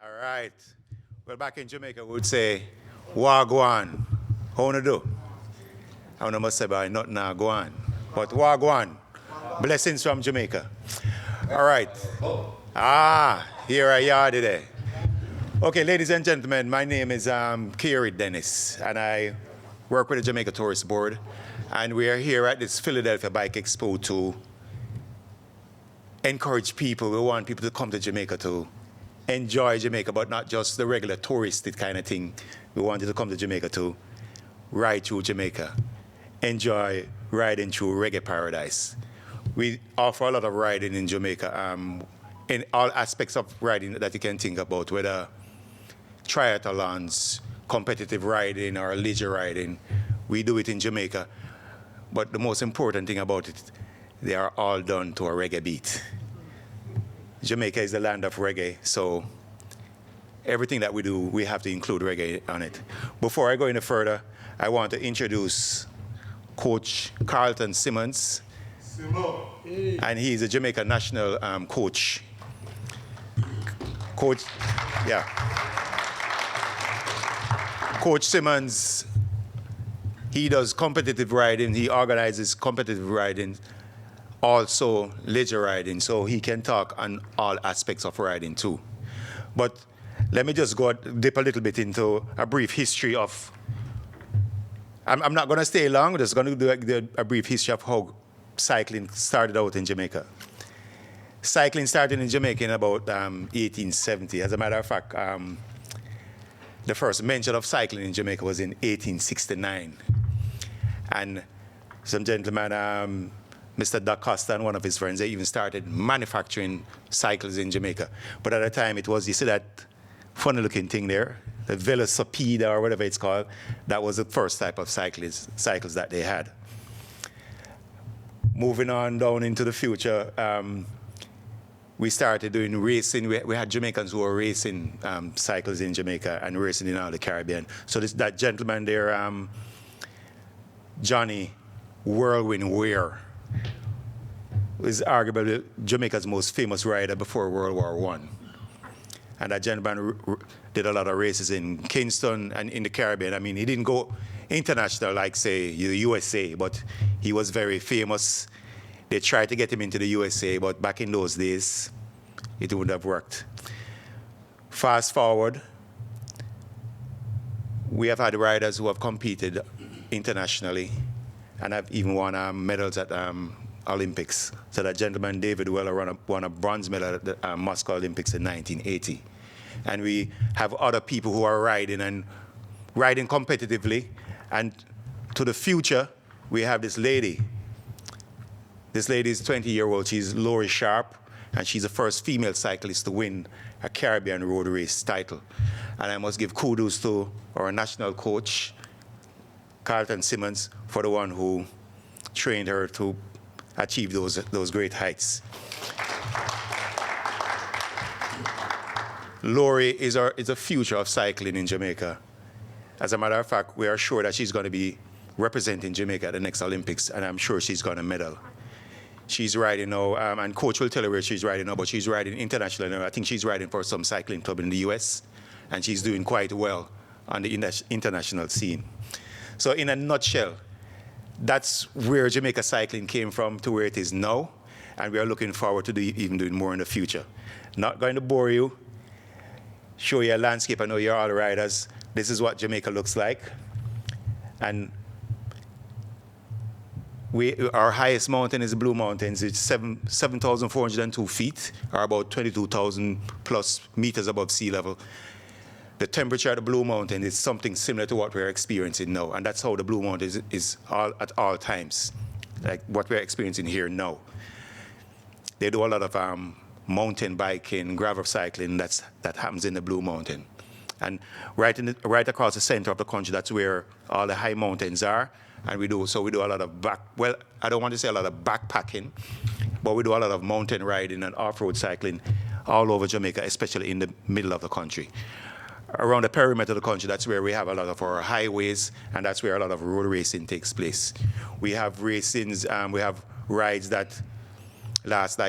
All right. Well, back in Jamaica, we would say, Wagwan. How wanna do? I wanna must say, but not now, go on. But Wagwan. Blessings from Jamaica. All right. Here I are today. Okay, ladies and gentlemen, my name is Kerry Dennis, and I work with the Jamaica Tourist Board. And we are here at this Philadelphia Bike Expo to encourage people. We want people to come to Jamaica to enjoy Jamaica, but not just the regular touristy kind of thing. We want you to come to Jamaica to ride through Jamaica, enjoy riding through reggae paradise. We offer a lot of riding in Jamaica, in all aspects of riding that you can think about, whether triathlons, competitive riding, or leisure riding. We do it in Jamaica. But the most important thing about it, they are all done to a reggae beat. Jamaica is the land of reggae, so everything that we do, we have to include reggae on it. Before I go any further, I want to introduce Coach Carlton Simmonds. And he's a Jamaica national coach. Coach Simmonds, he does competitive riding, he organizes competitive riding, also leisure riding, so he can talk on all aspects of riding too. But let me just dip a little bit into a brief history of, I'm not going to stay long, I'm just going to do a brief history of how cycling started out in Jamaica. Cycling started in Jamaica in about 1870. As a matter of fact, the first mention of cycling in Jamaica was in 1869. And some gentleman, Mr. Da Costa and one of his friends, they even started manufacturing cycles in Jamaica. But at the time it was, you see that funny looking thing there, the Velocipede or whatever it's called, that was the first type of cycles that they had. Moving on down into the future, we started doing racing. We had Jamaicans who were racing cycles in Jamaica and racing in all the Caribbean. So that gentleman there, Johnny Whirlwind Weir, is arguably Jamaica's most famous rider before World War I. And that gentleman did a lot of races in Kingston and in the Caribbean. I mean, he didn't go international like, say, the USA, but he was very famous. They tried to get him into the USA, but back in those days, it wouldn't have worked. Fast forward, we have had riders who have competed internationally and have even won medals at Olympics. So that gentleman, David Weller, won a bronze medal at the Moscow Olympics in 1980. And we have other people who are riding competitively. And to the future, we have this lady. This lady is 20-year-old. She's Lori Sharp, and she's the first female cyclist to win a Caribbean road race title. And I must give kudos to our national coach, Carlton Simmonds, for the one who trained her to achieve those great heights. Lori is the future of cycling in Jamaica. As a matter of fact, we are sure that she's going to be representing Jamaica at the next Olympics, and I'm sure she's going to medal. She's riding now, and Coach will tell her where she's riding now, but she's riding internationally now. I think she's riding for some cycling club in the US, and she's doing quite well on the international scene. So in a nutshell, that's where Jamaica cycling came from to where it is now, and we are looking forward to even doing more in the future. Not going to bore you, show you a landscape. I know you're all riders. This is what Jamaica looks like. And our highest mountain is the Blue Mountains. It's 7,402 feet, or about 22,000 plus meters above sea level. The temperature at the Blue Mountain is something similar to what we're experiencing now, and that's how the Blue Mountain is at all times, like what we're experiencing here now. They do a lot of mountain biking, gravel cycling that happens in the Blue Mountain. And right across the center of the country, that's where all the high mountains are. And we do a lot of I don't want to say a lot of backpacking, but we do a lot of mountain riding and off-road cycling all over Jamaica, especially in the middle of the country. Around the perimeter of the country, that's where we have a lot of our highways, and that's where a lot of road racing takes place. We have racings, we have rides that last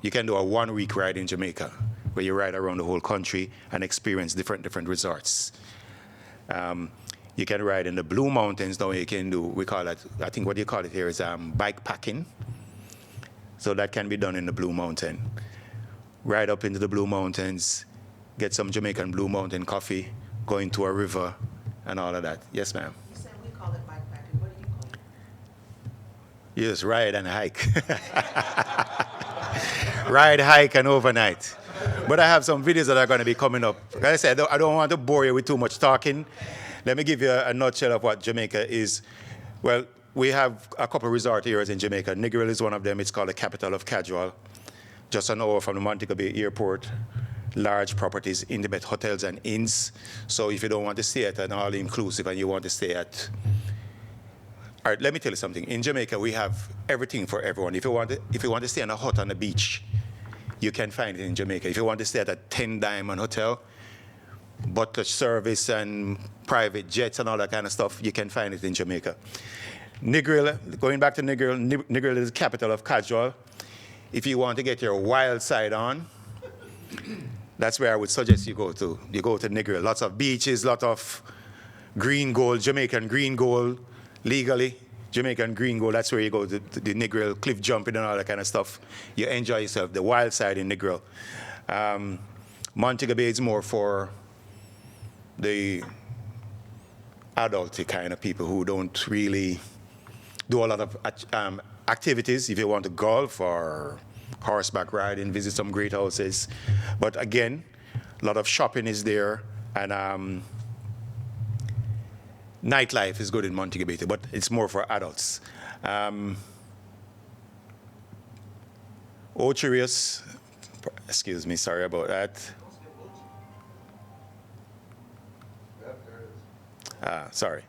you can do a 1 week ride in Jamaica, where you ride around the whole country and experience different resorts. You can ride in the Blue Mountains. Now you can do, we call it, I think what you call it here is bike packing. So that can be done in the Blue Mountain. Ride up into the Blue Mountains, get some Jamaican Blue Mountain coffee, go into a river, and all of that. Yes, ma'am. You said we call it bike packing. What do you call it? You just ride and hike. Ride, hike, and overnight. But I have some videos that are going to be coming up. Like I said, I don't want to bore you with too much talking. Let me give you a nutshell of what Jamaica is. Well, we have a couple resort areas in Jamaica. Negril is one of them. It's called the capital of casual. Just an hour from the Montego Bay Airport. Large properties, intimate hotels and inns. So if you don't want to stay at an all-inclusive and you want to stay at... All right, let me tell you something. In Jamaica, we have everything for everyone. If you want to stay in a hut on the beach, you can find it in Jamaica. If you want to stay at a 10-diamond hotel, butler service and private jets and all that kind of stuff, you can find it in Jamaica. Negril, going back to Negril, Negril is the capital of casual. If you want to get your wild side on, that's where I would suggest you go to. You go to Negril. Lots of beaches, lot of green gold, Jamaican green gold, legally. Jamaican green gold, that's where you go to the Negril, cliff jumping and all that kind of stuff. You enjoy yourself, the wild side in Negril. Montego Bay is more for the adulty kind of people who don't really do a lot of activities. If you want to golf or horseback riding, visit some great houses. But again, a lot of shopping is there, and nightlife is good in Montego Bay, but it's more for adults. Ocherius, excuse me, sorry about that. Sorry.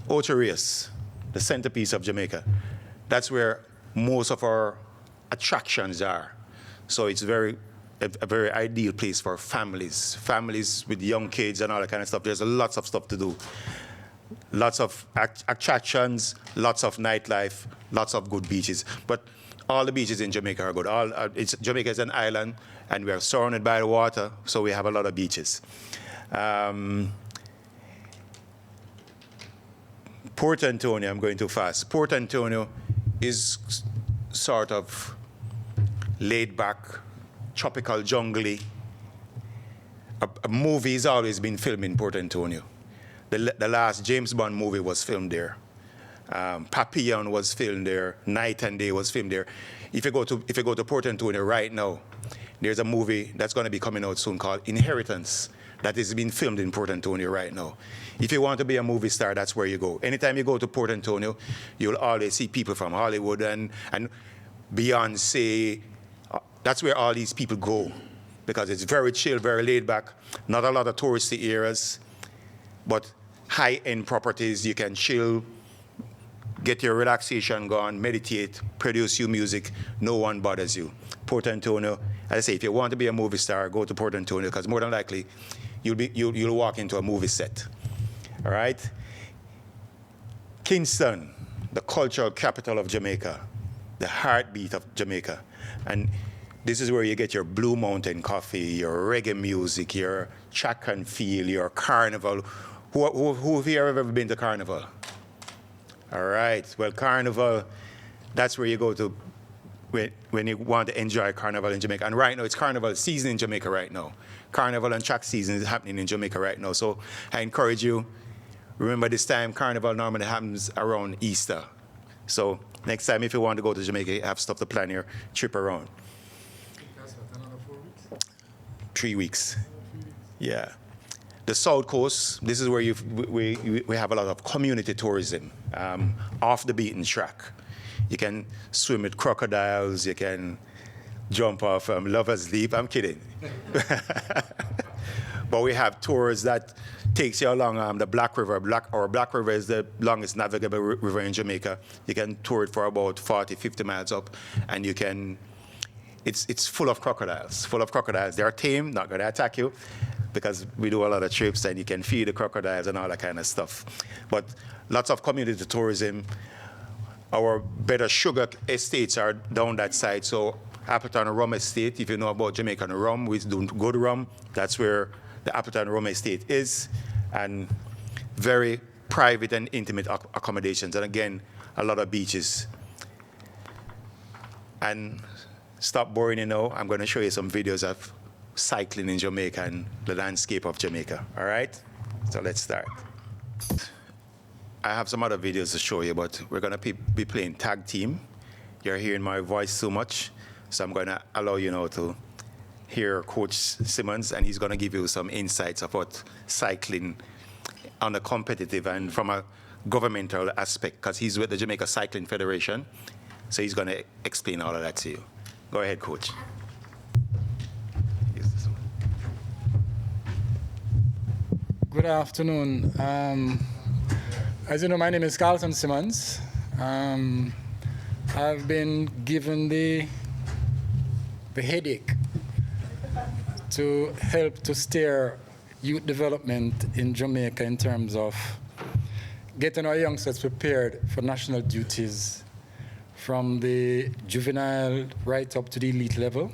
Ocherius, the centerpiece of Jamaica. That's where most of our attractions are. So it's a very ideal place for families with young kids and all that kind of stuff. There's lots of stuff to do. Lots of attractions, lots of nightlife, lots of good beaches. But all the beaches in Jamaica are good. Jamaica is an island, and we are surrounded by the water, so we have a lot of beaches. Port Antonio, I'm going too fast. Port Antonio is sort of laid back, tropical, jungly. A movie has always been filmed in Port Antonio. The last James Bond movie was filmed there. Papillon was filmed there. Night and Day was filmed there. If you go to Port Antonio right now, there's a movie that's going to be coming out soon called Inheritance that is being filmed in Port Antonio right now. If you want to be a movie star, that's where you go. Anytime you go to Port Antonio, you'll always see people from Hollywood and Beyonce. That's where all these people go because it's very chill, very laid back, not a lot of touristy areas, but high-end properties. You can chill, get your relaxation going, meditate, produce your music. No one bothers you. Port Antonio, as I say, if you want to be a movie star, go to Port Antonio because more than likely you'll walk into a movie set. All right? Kingston, the cultural capital of Jamaica, the heartbeat of Jamaica. And this is where you get your Blue Mountain coffee, your reggae music, your track and feel, your carnival. Who of you have ever been to Carnival? All right. Well, Carnival, that's where you go to when you want to enjoy Carnival in Jamaica. And right now, it's Carnival season in Jamaica right now. Carnival and track season is happening in Jamaica right now. So I encourage you, remember this time, Carnival normally happens around Easter. So next time, if you want to go to Jamaica, you have stuff to plan your trip around. That's what, another 4 weeks? 3 weeks. Yeah. The South Coast, this is where we have a lot of community tourism, off the beaten track. You can swim with crocodiles, you can jump off Lover's Leap. I'm kidding. But we have tours that takes you along the Black River. Black River is the longest navigable river in Jamaica. You can tour it for about 40, 50 miles up, and you can, it's full of crocodiles, They're tame, not gonna attack you, because we do a lot of trips and you can feed the crocodiles and all that kind of stuff. But lots of community tourism. our better sugar estates are down that side. So Appleton Rum Estate, if you know about Jamaican rum, we do good rum. That's where the Appleton Rum Estate is, and very private and intimate accommodations. And again, a lot of beaches. And stop boring, you know. I'm going to show you some videos of cycling in Jamaica and the landscape of Jamaica. All right? So let's start. I have some other videos to show you, but we're going to be playing tag team. You're hearing my voice so much, so I'm going to allow you now to hear Coach Simmonds, and he's going to give you some insights of what cycling on a competitive and from a governmental aspect, because he's with the Jamaica Cycling Federation, so he's going to explain all of that to you. Go ahead, Coach. Use this one. Good afternoon. As you know, my name is Carlton Simmonds. I've been given the headache to help to steer youth development in Jamaica in terms of getting our youngsters prepared for national duties from the juvenile right up to the elite level.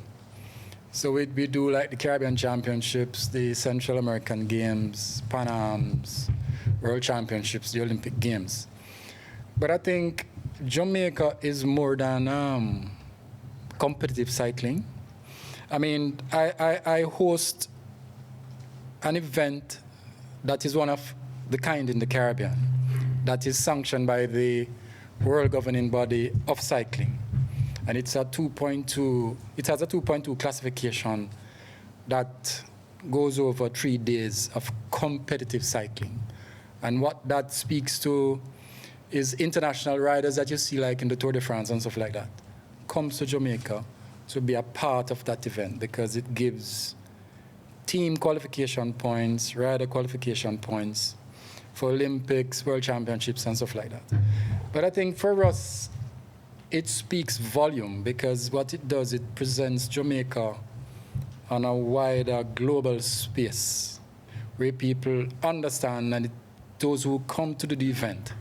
So we do like the Caribbean Championships, the Central American Games, Pan Ams, World Championships, the Olympic Games. But I think Jamaica is more than competitive cycling. I mean, I host an event that is one of the kind in the Caribbean, that is sanctioned by the World Governing Body of Cycling. And it's a 2.2, it has a 2.2 classification that goes over 3 days of competitive cycling. And what that speaks to is international riders that you see like in the Tour de France and stuff like that comes to Jamaica to be a part of that event, because it gives team qualification points, rider qualification points for Olympics, World Championships, and stuff like that. But I think for us, it speaks volume, because what it does, it presents Jamaica on a wider global space where people understand, and those who come to the event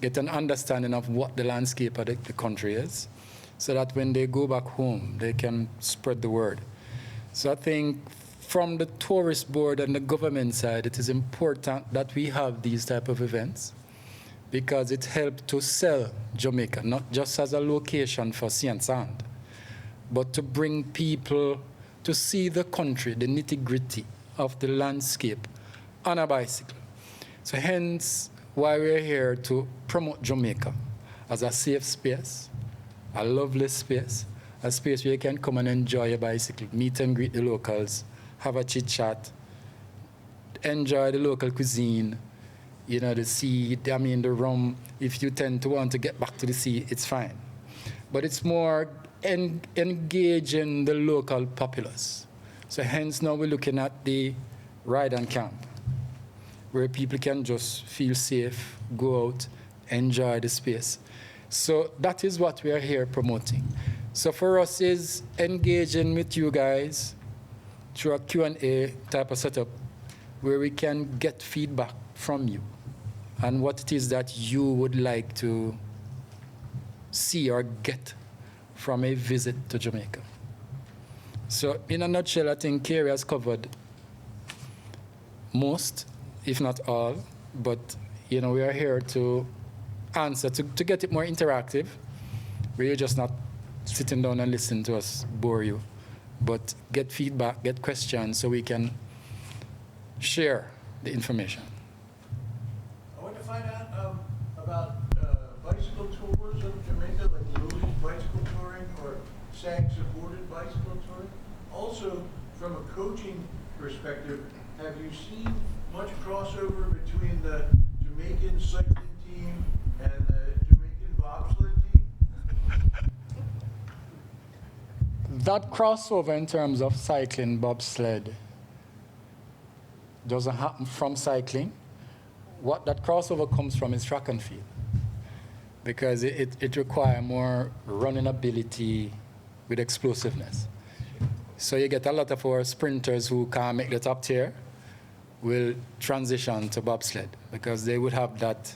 get an understanding of what the landscape of the country is, so that when they go back home, they can spread the word. So I think from the tourist board and the government side, it is important that we have these type of events, because it helps to sell Jamaica, not just as a location for sea and sand, but to bring people to see the country, the nitty-gritty of the landscape on a bicycle. So hence why we're here to promote Jamaica as a safe space, a lovely space, a space where you can come and enjoy a bicycle, meet and greet the locals, have a chit-chat, enjoy the local cuisine, you know, the sea, I mean, the rum. If you tend to want to get back to the sea, it's fine. But it's more engaging the local populace. So hence now we're looking at the ride and camp, where people can just feel safe, go out, enjoy the space. So that is what we are here promoting. So for us is engaging with you guys through a Q&A type of setup, where we can get feedback from you and what it is that you would like to see or get from a visit to Jamaica. So in a nutshell, I think Kerry has covered most, if not all, but you know, we are here to answer, to get it more interactive, where you're just not sitting down and listening to us bore you, but get feedback, get questions, so we can share the information. I want to find out about bicycle tours of Jamaica, like Louis bicycle touring or SAG-supported bicycle touring. Also, from a coaching perspective, have you seen much crossover between the Jamaican cycling team and the Jamaican bobsled team? That crossover in terms of cycling, bobsled, doesn't happen from cycling. What that crossover comes from is track and field, because it requires more running ability with explosiveness. So you get a lot of our sprinters who can't make the top tier will transition to bobsled, because they would have that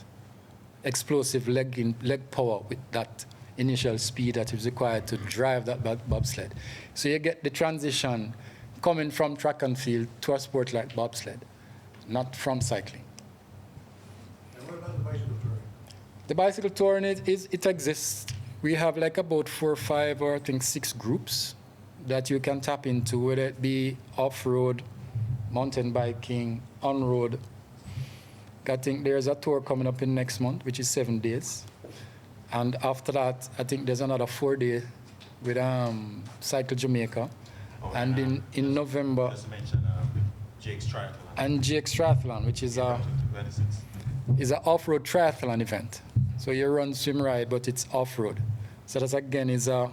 explosive leg power with that initial speed that is required to drive that bobsled. So you get the transition coming from track and field to a sport like bobsled, not from cycling. And what about the bicycle touring? The bicycle touring, it exists. We have like about 4 or 5 or I think 6 groups that you can tap into, whether it be off-road, mountain biking, on-road. I think there's a tour coming up in next month, which is 7 days. And after that, I think there's another 4-day with Cycle Jamaica. Oh, And in November, Just mention Jake's Triathlon. and GX Triathlon, which is a 26. is an off-road triathlon event. So you run, swim, ride, but it's off-road. So that again is a,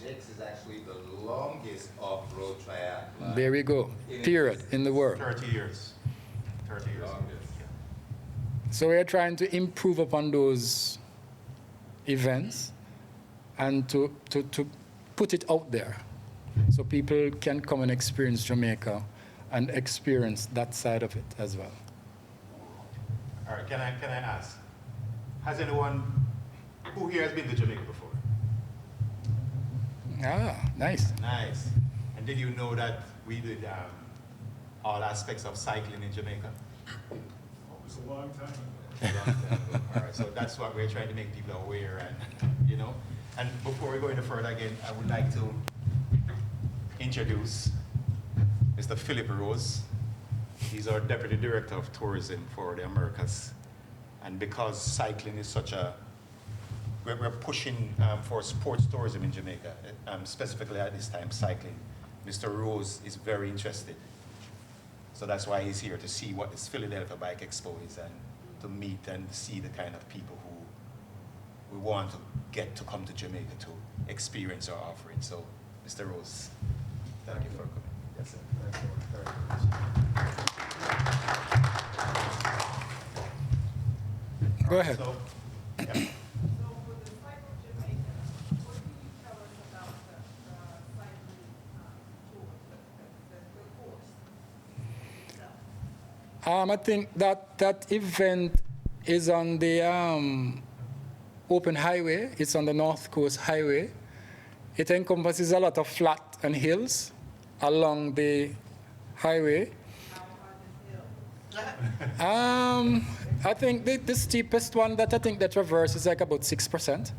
Jake's is actually the longest off-road triathlon. there we go, period, in the world. 30 years. 30 years. Longest. So we're trying to improve upon those events and to put it out there so people can come and experience Jamaica and experience that side of it as well. All right, can I ask, has anyone, who here has been to Jamaica before? Ah, nice. Nice. And did you know that we did all aspects of cycling in Jamaica? It was a long time ago. A long time ago. All right, so that's what we're trying to make people aware and, you know. And before we go any further again, I would like to introduce Mr. Philip Rose. He's our Deputy Director of Tourism for the Americas. And because cycling is such a, we're pushing for sports tourism in Jamaica, specifically at this time, cycling. Mr. Rose is very interested. So that's why he's here, to see what this Philadelphia Bike Expo is and to meet and see the kind of people who we want to get to come to Jamaica to experience our offering. So, Mr. Rose, thank you for coming. Yes, sir. Go ahead. So, yeah. So for the Cycle Jamaica, what can you tell us about the cycling tour, the course itself? I think that event is on the open highway. It's on the North Coast Highway. It encompasses a lot of flat and hills along the highway. How are the hills? I think the steepest one that I think that traverse is like about 6%,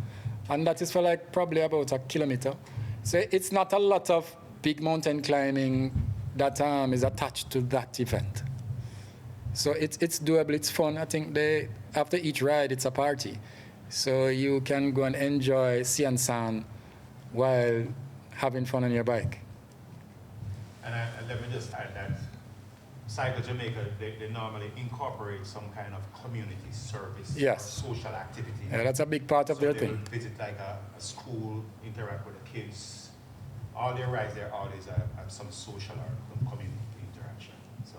and that is for like probably about a kilometer. So it's not a lot of big mountain climbing that is attached to that event. So it's doable, it's fun. I think after each ride, it's a party. So you can go and enjoy sea and sand while having fun on your bike. And let me just add that Cycle Jamaica, they normally incorporate some kind of community service Yes. or social activity. Yeah, that's a big part of So their they thing. will visit like a school, interact with the kids. All their rides there always have some social or community interaction. So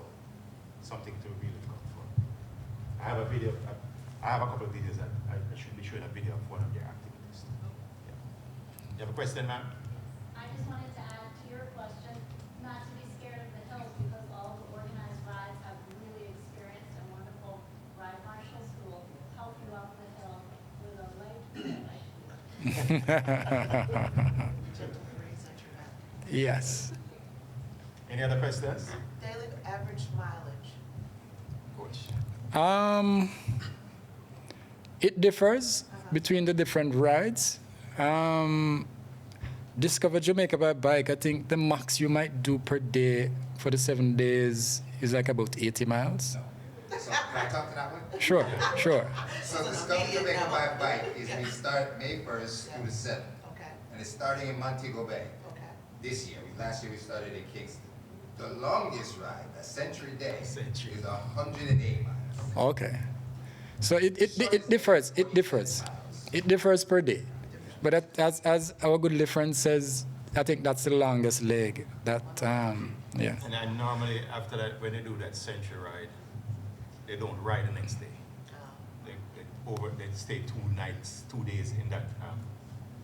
something to really look out for. I have a video, I have a couple of videos that I should be showing a video of one of their activities. Yeah. You have a question, ma'am? I just wanted to add to your question, not to be scared of the hills, because all the organized rides have really experienced and wonderful ride marshals who will help you up the hill with a light Yes. Any other questions? Daily average mileage. Coach. It differs between the different rides. Discover Jamaica by bike, I think the max you might do per day for the 7 days is like about 80 miles. So can I talk to that one? Sure, sure. So Discover Jamaica by bike is we start May 1st through the 7th. Okay, And it's starting in Montego Bay okay. this year. Last year we started in Kingston. The longest ride, a Century Day, Century. is 108 miles. Okay. So it differs. It differs. It differs per day. But as our good friend says, I think that's the longest leg. That yeah. And then normally after that, when they do that century ride, they don't ride the next day. They stay 2 nights, 2 days in that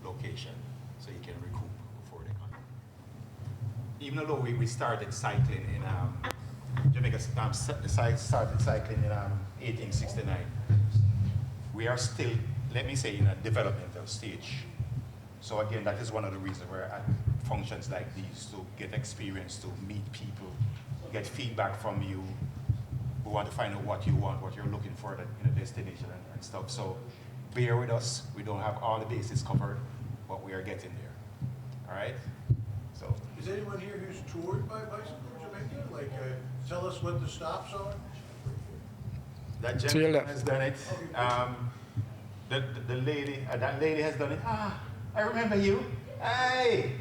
location, so you can recoup before they come. Even though we started cycling in Jamaica, started cycling in 1869. we are still, let me say, in a developmental stage. So again, that is one of the reasons we're at functions like these, to get experience, to meet people, get feedback from you. We want to find out what you want, what you're looking for in a destination and stuff. So bear with us. We don't have all the bases covered, but we are getting there. All right? So. Is anyone here who's toured by Bicycle Jamaica? Like, tell us what the stops are? That To your gentleman left. has done it. The lady, that lady has done it. Ah, I remember you. Hey!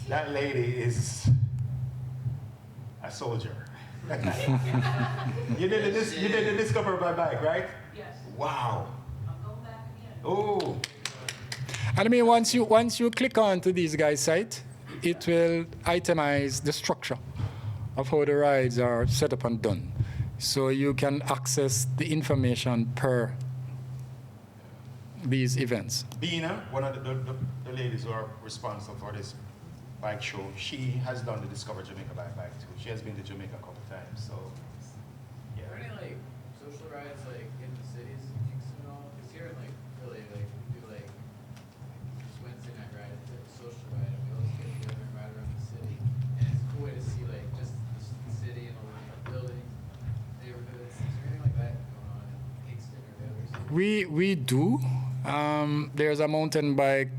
That lady is a soldier. you did the Discover by Bike, right? Yes, Wow. I'm going back again. Oh. And I mean, once you click on to these guys' site, it will itemize the structure of how the rides are set up and done. So you can access the information per these events. Bina, one of the ladies who are responsible for this bike show, she has done the Discover Jamaica by Bike too. She has been to Jamaica a couple times, so Are yeah. there any like social rides like in the cities in Kingston and all? Because here in like Philly, like we do like just Wednesday night ride, it's like a social ride, and we always get together and ride around the city. And it's a cool way to see like just the city and all the buildings, neighborhoods. Is there anything like that going on in Kingston or the other cities? We do. There's a mountain bike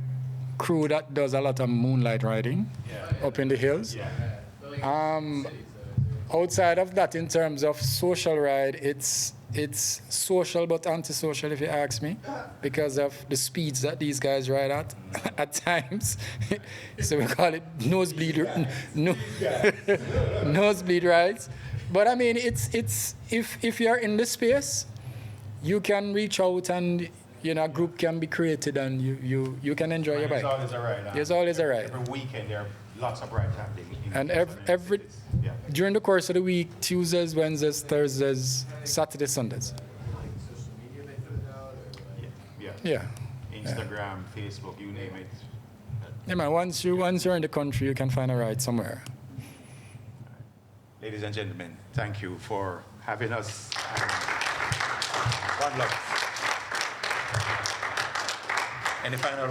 crew that does a lot of moonlight riding Yeah. up in the hills. Yeah. But like Um, in cities, though, is there? Outside of that, in terms of social ride, it's social but antisocial, if you ask me, because of the speeds that these guys ride at times. So we call it nosebleed rides. But I mean, it's if you're in the space, you can reach out and a group can be created and you can enjoy your There's bike. always a ride. There's always a ride. Every weekend there are lots of rides happening. And every Yeah. during the course of the week, Tuesdays, Wednesdays, Thursdays, Saturdays, Sundays. Like social media they put it out or like Yeah. Yeah. Instagram, Facebook, you name it. Yeah, man. Once you're in the country, you can find a ride somewhere. Ladies and gentlemen, thank you for having us. One love. Any final